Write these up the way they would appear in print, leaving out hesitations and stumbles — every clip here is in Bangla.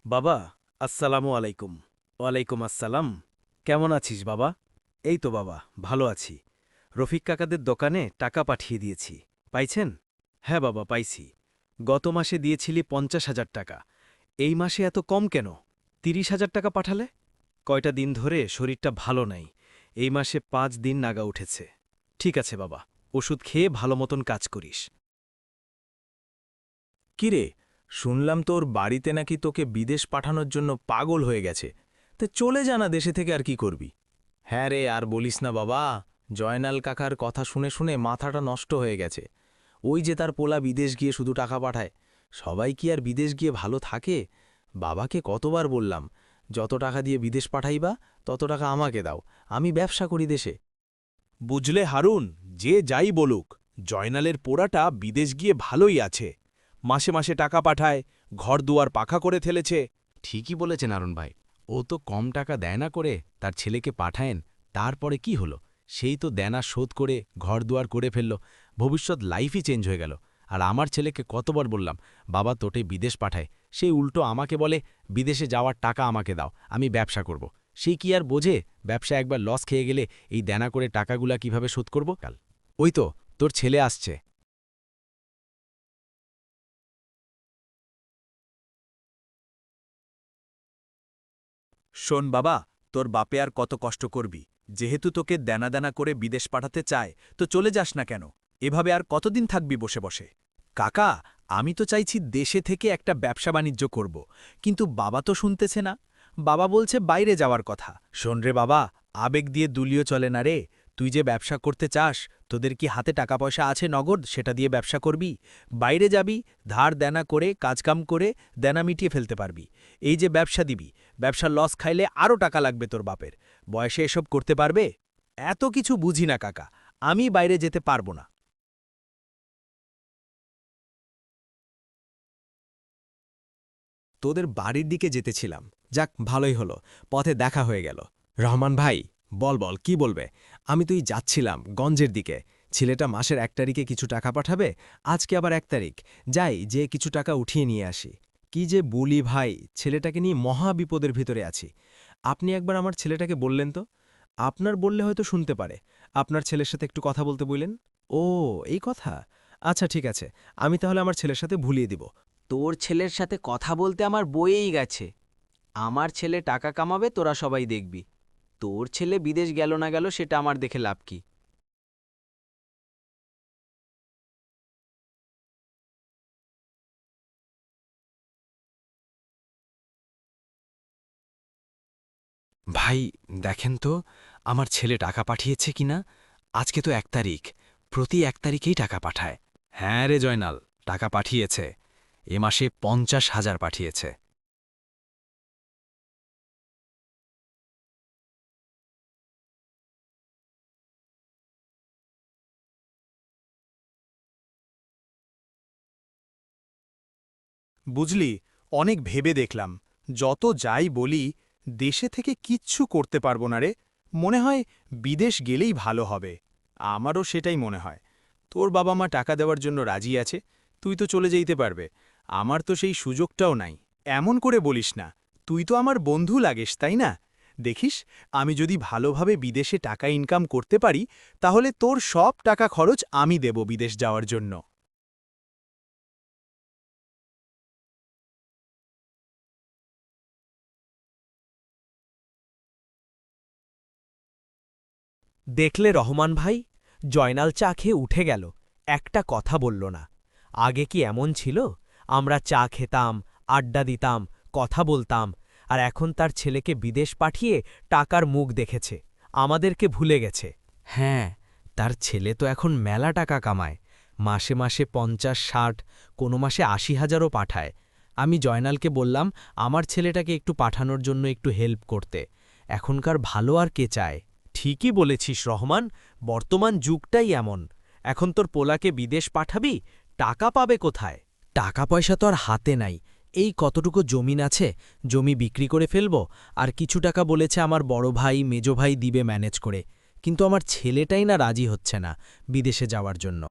বাবা, আসসালামু আলাইকুম। ওয়ালাইকুম আসসালাম। কেমন আছিস বাবা? এই তো বাবা, ভালো আছি। রফিক কাকাদের দোকানে টাকা পাঠিয়ে দিয়েছি। পাইছেন? হ্যাঁ বাবা, পাইছি। গত মাসে দিয়েছিলি ৫০,০০০ টাকা। এই মাসে এত কম কেন? ৩০,০০০ টাকা পাঠালে? কয়টা দিন ধরে শরীরটা ভালো নাই। এই মাসে ৫ দিন নাগা উঠেছে। ঠিক আছে বাবা, ওষুধ খেয়ে ভালো মতন কাজ করিস। কিরে, শুনলাম তোর বাড়িতে নাকি তোকে বিদেশ পাঠানোর জন্য পাগল হয়ে গেছে। তে চলে জানা দেশে থেকে আর কি করবি? হ্যাঁ রে, আর বলিস না বাবা। জয়নাল কাকার কথা শুনে শুনে মাথাটা নষ্ট হয়ে গেছে। ওই যে তার পোলা বিদেশ গিয়ে শুধু টাকা পাঠায়। সবাই কি আর বিদেশ গিয়ে ভালো থাকে? বাবাকে কতবার বললাম, যত টাকা দিয়ে বিদেশ পাঠাইবা তত টাকা আমাকে দাও, আমি ব্যবসা করি দেশে। বুঝলে হারুন, যে যাই বলুক, জয়নালের পোড়াটা বিদেশ গিয়ে ভালোই আছে। মাসে মাসে টাকা পাঠায়, ঘর দুয়ার পাখা করে ফেলেছে। ঠিকই বলেছেন আরুণ ভাই। ও তো কম টাকা দেয় না করে তার ছেলেকে পাঠায়েন। তারপরে কি হলো? সেই তো দেনা শোধ করে ঘরদুয়ার করে ফেলল। ভবিষ্যৎ লাইফই চেঞ্জ হয়ে গেল। আর আমার ছেলেকে কতবার বললাম, বাবা তোটে বিদেশ পাঠায়, সেই উল্টো আমাকে বলে বিদেশে যাওয়ার টাকা আমাকে দাও, আমি ব্যবসা করব। সেই কি আর বোঝে ব্যবসা একবার লস খেয়ে গেলে এই দেনা করে টাকাগুলা কিভাবে শোধ করব? কাল ওই তো তোর ছেলে আসছে। শোন বাবা, তোর বাপে আর কত কষ্ট করবি? যেহেতু তোকে দেনা দেনা করে বিদেশ পাঠাতে চায়, তো চলে যাস না কেন? এভাবে আর কতদিন থাকবি বসে বসে? কাকা, আমি তো চাইছি দেশে থেকে একটা ব্যবসা বাণিজ্য করব, কিন্তু বাবা তো শুনতেছে না। বাবা বলছে বাইরে যাওয়ার কথা। শোন রে বাবা, আবেগ দিয়ে দুলিও চলে না রে। তুই যে ব্যবসা করতে চাস, তোদের কি হাতে টাকা পয়সা আছে নগদ, সেটা দিয়ে ব্যবসা করবি? বাইরে যাবি, ধার দেনা করে কাজকাম করে দেনা মিটিয়ে ফেলতে পারবি। এই যে ব্যবসা দিবি, ব্যবসার লস খাইলে আরও টাকা লাগবে তোর বাপের। বয়সে এসব করতে পারবে? এত কিছু বুঝি না কাকা, আমি বাইরে যেতে পারবো না। তোদের বাড়ির দিকে যেতেছিলাম, যাক ভালোই হলো, পথে দেখা হয়ে গেল। রহমান ভাই, বল বল কি বলবে? আমি তুই যাচ্ছিলাম গঞ্জের দিকে। ছেলেটা মাসের ১ তারিখে কিছু টাকা পাঠাবে, আজকে আবার ১ তারিখ। যাই যে কিছু টাকা উঠিয়ে নিয়ে আসি। কি যে বলি ভাই, ছেলেটাকে নিয়ে মহা বিপদের ভিতরে আছি। আপনি একবার আমার ছেলেটাকে বললেন তো। আপনার বললে হয়তো শুনতে পারে। আপনার ছেলের সাথে একটু কথা বলতে বললেন। ও, এই কথা। আচ্ছা ঠিক আছে, আমি তাহলে আমার ছেলের সাথে ভুলিয়ে দিব। তোর ছেলের সাথে কথা বলতে আমার বয়েই গেছে। আমার ছেলে টাকা কামাবে, তোরা সবাই দেখবি। তোর ছেলে বিদেশ গেল না গেল সেটা আমার দেখে লাভ কি? ভাই, দেখেন তো আমার ছেলে টাকা পাঠিয়েছে কিনা। আজকে তো ১ তারিখ, প্রতি ১ তারিখেই টাকা পাঠায়। হ্যাঁ রে জয়নাল, টাকা পাঠিয়েছে। এ মাসে ৫০,০০০ পাঠিয়েছে। বুঝলি, অনেক ভেবে দেখলাম, যত যাই বলি, দেশে থেকে কিচ্ছু করতে পারবো না রে। মনে হয় বিদেশ গেলেই ভালো হবে। আমারও সেটাই মনে হয়। তোর বাবা মা টাকা দেওয়ার জন্য রাজি আছে, তুই তো চলে যেতে পারবে। আমার তো সেই সুযোগটাও নাই। এমন করে বলিস না, তুই তো আমার বন্ধু লাগিস, তাই না? দেখিস, আমি যদি ভালোভাবে বিদেশে টাকা ইনকাম করতে পারি, তাহলে তোর সব টাকা খরচ আমি দেব বিদেশ যাওয়ার জন্য। দেখলে রহমান ভাই, জয়নাল চা খেয়ে উঠে গেল, একটা কথা বলল না। আগে কি এমন ছিল? আমরা চা খেতাম, আড্ডা দিতাম, কথা বলতাম, আর এখন তার ছেলেকে বিদেশ পাঠিয়ে টাকার মুখ দেখেছে, আমাদেরকে ভুলে গেছে। হ্যাঁ, তার ছেলে তো এখন মেলা টাকা কামায়, মাসে মাসে ৫০-৬০, কোনো মাসে ৮০,০০০ও পাঠায়। আমি জয়নালকে বললাম আমার ছেলেটাকে একটু পাঠানোর জন্য একটু হেল্প করতে। এখনকার ভালো আর কে চায়? ঠিকই বলেছিস রহমান, বর্তমান যুগটাই এমন। এখন তোর পোলাকে বিদেশ পাঠাবি, টাকা পাবে কোথায়? টাকা পয়সা তো আর হাতে নাই। এই কতটুকু জমিন আছে, জমি বিক্রি করে ফেলব, আর কিছু টাকা বলেছে আমার বড় ভাই মেজ ভাই দিবে ম্যানেজ করে। কিন্তু আমার ছেলেটাই না রাজি হচ্ছে না বিদেশে যাওয়ার জন্য।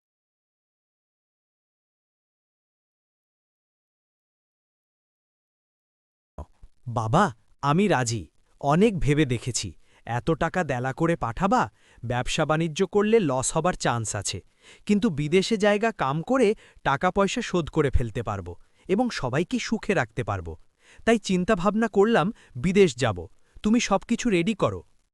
বাবা আমি রাজি, অনেক ভেবে দেখেছি। এত টাকা দেলা করে পাঠাবা, ব্যবসা বাণিজ্য করলে লস হবার চান্স আছে, কিন্তু বিদেশে জায়গা কাম করে টাকা পয়সা শোধ করে ফেলতে পারবো এবং সবাইকে সুখে রাখতে পারবো। তাই চিন্তা ভাবনা করলাম বিদেশ যাব। তুমি সবকিছু রেডি করো।